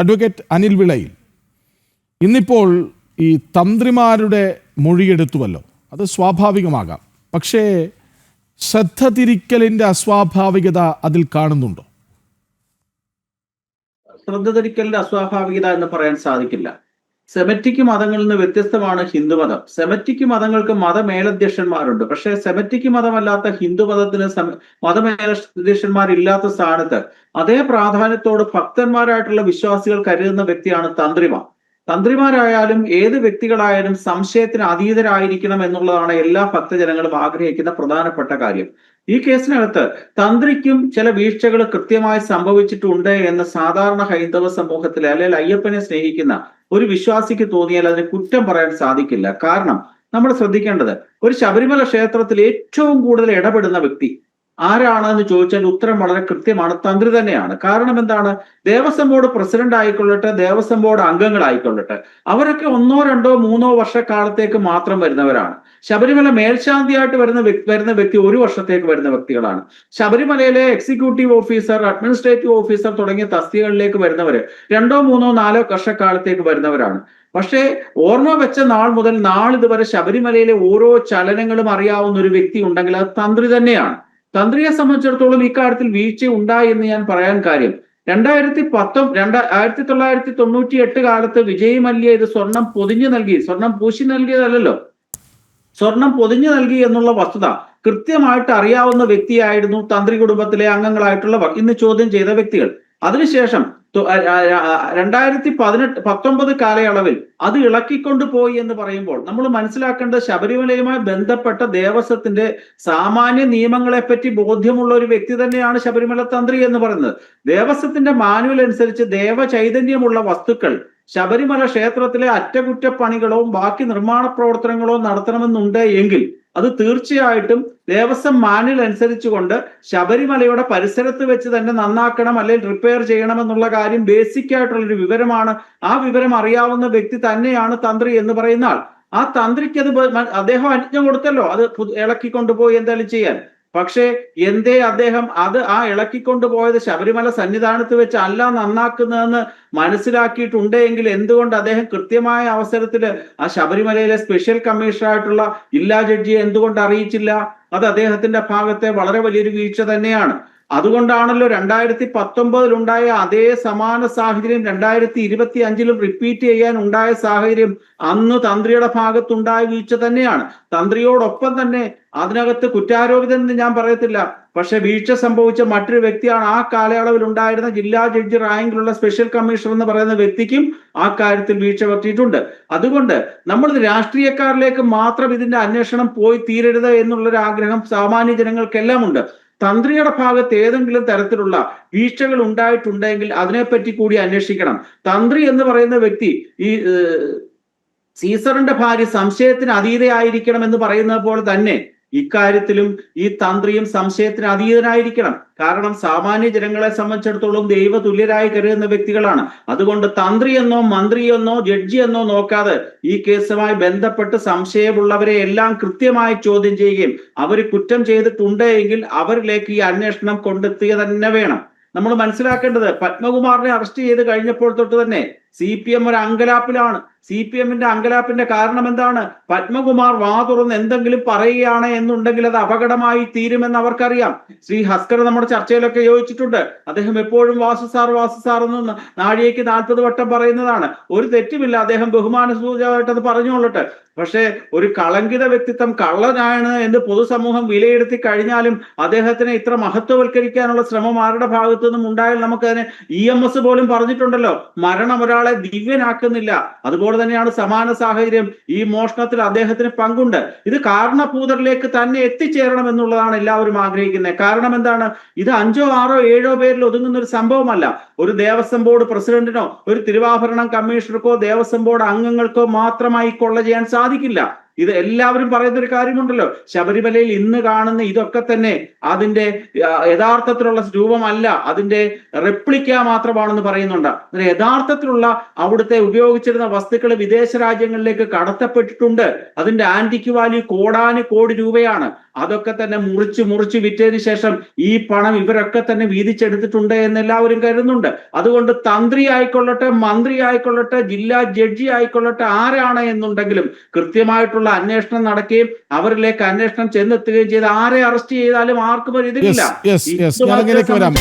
Advocate Anil വിളയിൽ, ഇന്നിപ്പോൾ ഈ തന്ത്രിമാരുടെ മൊഴിയെടുത്തുവല്ലോ, അത് സ്വാഭാവികമാകാം. പക്ഷേ ശ്രദ്ധ തിരിക്കലിൻ്റെ അസ്വാഭാവികത അതിൽ കാണുന്നുണ്ടോ? ശ്രദ്ധ തിരിക്കലിന്റെ അസ്വാഭാവികത എന്ന് പറയാൻ സാധിക്കില്ല. സെമറ്റിക് മതങ്ങളിൽ നിന്ന് വ്യത്യസ്തമാണ് ഹിന്ദുമതം. സെമറ്റിക് മതങ്ങൾക്ക് മതമേലധ്യക്ഷന്മാരുണ്ട്. പക്ഷേ സെമറ്റിക് മതമല്ലാത്ത ഹിന്ദുമതത്തിന് മതമേലധ്യക്ഷന്മാരില്ലാത്ത സ്ഥാനത്ത് അതേ പ്രാധാന്യത്തോട് ഭക്തന്മാരായിട്ടുള്ള വിശ്വാസികൾ കരുതുന്ന വ്യക്തിയാണ് തന്ത്രിമാർ. തന്ത്രിമാരായാലും ഏത് വ്യക്തികളായാലും സംശയത്തിന് അതീതരായിരിക്കണം എന്നുള്ളതാണ് എല്ലാ ഭക്തജനങ്ങളും ആഗ്രഹിക്കുന്ന പ്രധാനപ്പെട്ട കാര്യം. ഈ കേസിനകത്ത് തന്ത്രിക്കും ചില വീഴ്ചകൾ കൃത്യമായി സംഭവിച്ചിട്ടുണ്ട് എന്ന് സാധാരണ ഹൈന്ദവ സമൂഹത്തിലെ അല്ലെങ്കിൽ അയ്യപ്പനെ സ്നേഹിക്കുന്ന ഒരു വിശ്വാസിക്ക് തോന്നിയാൽ അതിന് കുറ്റം പറയാൻ സാധിക്കില്ല. കാരണം നമ്മൾ ശ്രദ്ധിക്കേണ്ടത്, ഒരു ശബരിമല ക്ഷേത്രത്തിൽ ഏറ്റവും കൂടുതൽ ഇടപെടുന്ന വ്യക്തി ആരാണെന്ന് ചോദിച്ചാൽ ഉത്തരം വളരെ കൃത്യമാണ്, തന്ത്രി തന്നെയാണ്. കാരണം എന്താണ്? ദേവസ്വം ബോർഡ് പ്രസിഡന്റ് ആയിക്കൊള്ളട്ടെ, ദേവസ്വം ബോർഡ് അംഗങ്ങളായിക്കൊള്ളട്ടെ, അവരൊക്കെ 1, 2, 3 വർഷക്കാലത്തേക്ക് മാത്രം വരുന്നവരാണ്. ശബരിമല മേൽശാന്തിയായിട്ട് വരുന്ന വ്യക്തി 1 വർഷത്തേക്ക് വരുന്ന വ്യക്തികളാണ്. ശബരിമലയിലെ എക്സിക്യൂട്ടീവ് ഓഫീസർ, അഡ്മിനിസ്ട്രേറ്റീവ് ഓഫീസർ തുടങ്ങിയ തസ്തികകളിലേക്ക് വരുന്നവര് 2, 3, 4 വർഷക്കാലത്തേക്ക് വരുന്നവരാണ്. പക്ഷേ ഓർമ്മ വെച്ച നാൾ മുതൽ നാളിതുവരെ ശബരിമലയിലെ ഓരോ ചലനങ്ങളും അറിയാവുന്ന ഒരു വ്യക്തി ഉണ്ടെങ്കിൽ അത് തന്ത്രി തന്നെയാണ്. തന്ത്രിയെ സംബന്ധിച്ചിടത്തോളം ഇക്കാര്യത്തിൽ വീഴ്ച ഉണ്ടായി എന്ന് ഞാൻ പറയാൻ കാര്യം, 1998 കാലത്ത് വിജയ് മല്യ ഇത് സ്വർണം പൊതിഞ്ഞു നൽകി, സ്വർണം പൂശി നൽകിയതല്ലോ, സ്വർണം പൊതിഞ്ഞു നൽകി എന്നുള്ള വസ്തുത കൃത്യമായിട്ട് അറിയാവുന്ന വ്യക്തിയായിരുന്നു തന്ത്രി കുടുംബത്തിലെ അംഗങ്ങളായിട്ടുള്ളവർ, ഇന്ന് ചോദ്യം ചെയ്ത വ്യക്തികൾ. അതിനുശേഷം 2019 കാലയളവിൽ അത് ഇളക്കിക്കൊണ്ടുപോയി എന്ന് പറയുമ്പോൾ നമ്മൾ മനസ്സിലാക്കേണ്ടത്, ശബരിമലയുമായി ബന്ധപ്പെട്ട ദേവസ്വത്തിന്റെ സാമാന്യ നിയമങ്ങളെ പറ്റി ബോധ്യമുള്ള ഒരു വ്യക്തി തന്നെയാണ് ശബരിമല തന്ത്രി എന്ന് പറയുന്നത്. ദേവസ്വത്തിന്റെ മാനുവൽ അനുസരിച്ച് ദേവചൈതന്യമുള്ള വസ്തുക്കൾ ശബരിമല ക്ഷേത്രത്തിലെ അറ്റകുറ്റപ്പണികളോ ബാക്കി നിർമ്മാണ പ്രവർത്തനങ്ങളോ നടത്തണമെന്നുണ്ട് എങ്കിൽ അത് തീർച്ചയായിട്ടും ദേവസ്വം മാനുവൽ അനുസരിച്ചുകൊണ്ട് ശബരിമലയുടെ പരിസരത്ത് വെച്ച് തന്നെ നന്നാക്കണം അല്ലെങ്കിൽ റിപ്പയർ ചെയ്യണം എന്നുള്ള കാര്യം ബേസിക് ആയിട്ടുള്ളൊരു വിവരമാണ്. ആ വിവരം അറിയാവുന്ന വ്യക്തി തന്നെയാണ് തന്ത്രി എന്ന് പറയുന്ന ആൾ. ആ തന്ത്രിക്ക് അത് അദ്ദേഹം അനുജ്ഞ കൊടുത്തല്ലോ അത് ഇളക്കിക്കൊണ്ടുപോയി എന്തായാലും ചെയ്യാൻ. പക്ഷേ എന്തേ അദ്ദേഹം ആ ഇളക്കിക്കൊണ്ടുപോയത് ശബരിമല സന്നിധാനത്ത് വെച്ച് അല്ല നന്നാക്കുന്നതെന്ന് മനസ്സിലാക്കിയിട്ടുണ്ടെങ്കിൽ എന്തുകൊണ്ട് അദ്ദേഹം കൃത്യമായ അവസരത്തിൽ ആ ശബരിമലയിലെ സ്പെഷ്യൽ കമ്മീഷണറായിട്ടുള്ള ജില്ലാ ജഡ്ജിയെ എന്തുകൊണ്ട് അറിയിച്ചില്ല? അത് അദ്ദേഹത്തിന്റെ ഭാഗത്തെ വളരെ വലിയൊരു വീഴ്ച തന്നെയാണ്. അതുകൊണ്ടാണല്ലോ 2019 ഉണ്ടായ അതേ സമാന സാഹചര്യം 2025 റിപ്പീറ്റ് ചെയ്യാൻ ഉണ്ടായ സാഹചര്യം അന്ന് തന്ത്രിയുടെ ഭാഗത്തുണ്ടായ വീഴ്ച തന്നെയാണ്. തന്ത്രിയോടൊപ്പം തന്നെ അതിനകത്ത് കുറ്റാരോപിതൻ എന്ന് ഞാൻ പറയത്തില്ല, പക്ഷെ വീഴ്ച സംഭവിച്ച മറ്റൊരു വ്യക്തിയാണ് ആ കാലയളവിൽ ഉണ്ടായിരുന്ന ജില്ലാ ജഡ്ജി റാങ്കിലുള്ള സ്പെഷ്യൽ കമ്മീഷണർ എന്ന് പറയുന്ന വ്യക്തിക്കും ആ കാര്യത്തിൽ വീഴ്ച പറ്റിയിട്ടുണ്ട്. അതുകൊണ്ട് നമ്മൾ രാഷ്ട്രീയക്കാരിലേക്ക് മാത്രം ഇതിന്റെ അന്വേഷണം പോയി തീരരുത് എന്നുള്ളൊരു ആഗ്രഹം സാമാന്യ ജനങ്ങൾക്കെല്ലാം ഉണ്ട്. തന്ത്രിയുടെ ഭാഗത്ത് ഏതെങ്കിലും തരത്തിലുള്ള വീഴ്ചകൾ ഉണ്ടായിട്ടുണ്ടെങ്കിൽ അതിനെപ്പറ്റി കൂടി അന്വേഷിക്കണം. തന്ത്രി എന്ന് പറയുന്ന വ്യക്തി ഈ സീസറിന്റെ ഭാര്യ സംശയത്തിന് അതീതയായിരിക്കണം എന്ന് പറയുന്നത് പോലെ തന്നെ ഇക്കാര്യത്തിലും ഈ തന്ത്രിയും സംശയത്തിന് അതീതനായിരിക്കണം. കാരണം സാമാന്യ ജനങ്ങളെ സംബന്ധിച്ചിടത്തോളം ദൈവതുല്യരായി കരുതുന്ന വ്യക്തികളാണ്. അതുകൊണ്ട് തന്ത്രിയെന്നോ മന്ത്രിയെന്നോ ജഡ്ജിയെന്നോ നോക്കാതെ ഈ കേസുമായി ബന്ധപ്പെട്ട് സംശയമുള്ളവരെ എല്ലാം കൃത്യമായി ചോദ്യം ചെയ്യുകയും അവർ കുറ്റം ചെയ്തിട്ടുണ്ട് എങ്കിൽ അവരിലേക്ക് ഈ അന്വേഷണം കൊണ്ടെത്തുക തന്നെ വേണം. നമ്മൾ മനസ്സിലാക്കേണ്ടത്, പത്മകുമാറിനെ അറസ്റ്റ് ചെയ്ത് കഴിഞ്ഞപ്പോൾ തൊട്ട് തന്നെ CPM ഒരു അങ്കലാപ്പിലാണ്. CPMന്റെ അങ്കലാപ്പിന്റെ കാരണം എന്താണ്? പത്മകുമാർ വാ തുറന്ന് എന്തെങ്കിലും പറയുകയാണ് എന്നുണ്ടെങ്കിൽ അത് അപകടമായി തീരുമെന്ന് അവർക്കറിയാം. ശ്രീ ഹസ്കർ നമ്മുടെ ചർച്ചയിലൊക്കെ യോജിച്ചിട്ടുണ്ട്. അദ്ദേഹം എപ്പോഴും വാസു സാർ എന്ന് നാഴികയ്ക്ക് 40 വട്ടം പറയുന്നതാണ്. ഒരു തെറ്റുമില്ല, അദ്ദേഹം ബഹുമാന സൂചകമായിട്ടത് പറഞ്ഞുകൊള്ളട്ടെ. പക്ഷേ ഒരു കളങ്കിത വ്യക്തിത്വം കള്ളനാണ് എന്ന് പൊതുസമൂഹം വിലയിരുത്തി കഴിഞ്ഞാലും അദ്ദേഹത്തിനെ ഇത്ര മഹത്വവൽക്കരിക്കാനുള്ള ശ്രമം ആരുടെ ഭാഗത്തു നിന്നും ഉണ്ടായാൽ നമുക്കതിനെ EMS പോലും പറഞ്ഞിട്ടുണ്ടല്ലോ, മരണം ഒരാളെ ദിവ്യനാക്കുന്നില്ല. അതുപോലെ തന്നെയാണ് സമാന സാഹചര്യം. ഈ മോഷണത്തിൽ അദ്ദേഹത്തിന് പങ്കുണ്ട്. ഇത് കാരണഭൂതരിലേക്ക് തന്നെ എത്തിച്ചേരണം എന്നുള്ളതാണ് എല്ലാവരും ആഗ്രഹിക്കുന്നത്. കാരണം എന്താണ്? ഇത് 5, 6, 7 പേരിൽ ഒതുങ്ങുന്ന ഒരു സംഭവമല്ല. ഒരു ദേവസ്വം ബോർഡ് പ്രസിഡന്റിനോ ഒരു തിരുവാഭരണം കമ്മീഷണർക്കോ ദേവസ്വം ബോർഡ് അംഗങ്ങൾക്കോ മാത്രമായി കൊള്ള ചെയ്യാൻ സാധിക്കില്ല. ഇത് എല്ലാവരും പറയുന്ന ഒരു കാര്യമുണ്ടല്ലോ, ശബരിമലയിൽ ഇന്ന് കാണുന്ന ഇതൊക്കെ തന്നെ അതിന്റെ യഥാർത്ഥത്തിലുള്ള രൂപമല്ല, അതിന്റെ റെപ്ലിക്ക മാത്രമാണെന്ന് പറയുന്നുണ്ട്. യഥാർത്ഥത്തിലുള്ള അവിടുത്തെ ഉപയോഗിച്ചിരുന്ന വസ്തുക്കൾ വിദേശ രാജ്യങ്ങളിലേക്ക് കടത്തപ്പെട്ടിട്ടുണ്ട്. അതിന്റെ ആന്റിക് വാല്യൂ കോടാനുകോടി രൂപയാണ്. അതൊക്കെ തന്നെ മുറിച്ച് വിറ്റതിന് ശേഷം ഈ പണം ഇവരൊക്കെ തന്നെ വീതിച്ചെടുത്തിട്ടുണ്ട് എന്ന് എല്ലാവരും കരുതുന്നുണ്ട്. അതുകൊണ്ട് തന്ത്രി ആയിക്കൊള്ളട്ടെ, മന്ത്രി ആയിക്കൊള്ളട്ടെ, ജില്ലാ ജഡ്ജി ആയിക്കൊള്ളട്ടെ, ആരാണ് എന്നുണ്ടെങ്കിലും കൃത്യമായിട്ടുള്ള അന്വേഷണം നടക്കുകയും അവരിലേക്ക് അന്വേഷണം ചെന്നെത്തുകയും ചെയ്ത് ആരെ അറസ്റ്റ് ചെയ്താലും ആർക്കും ഒരു എതിരില്ല. യെസ് യെസ് ഞാൻ അതിലേക്ക് വരാം.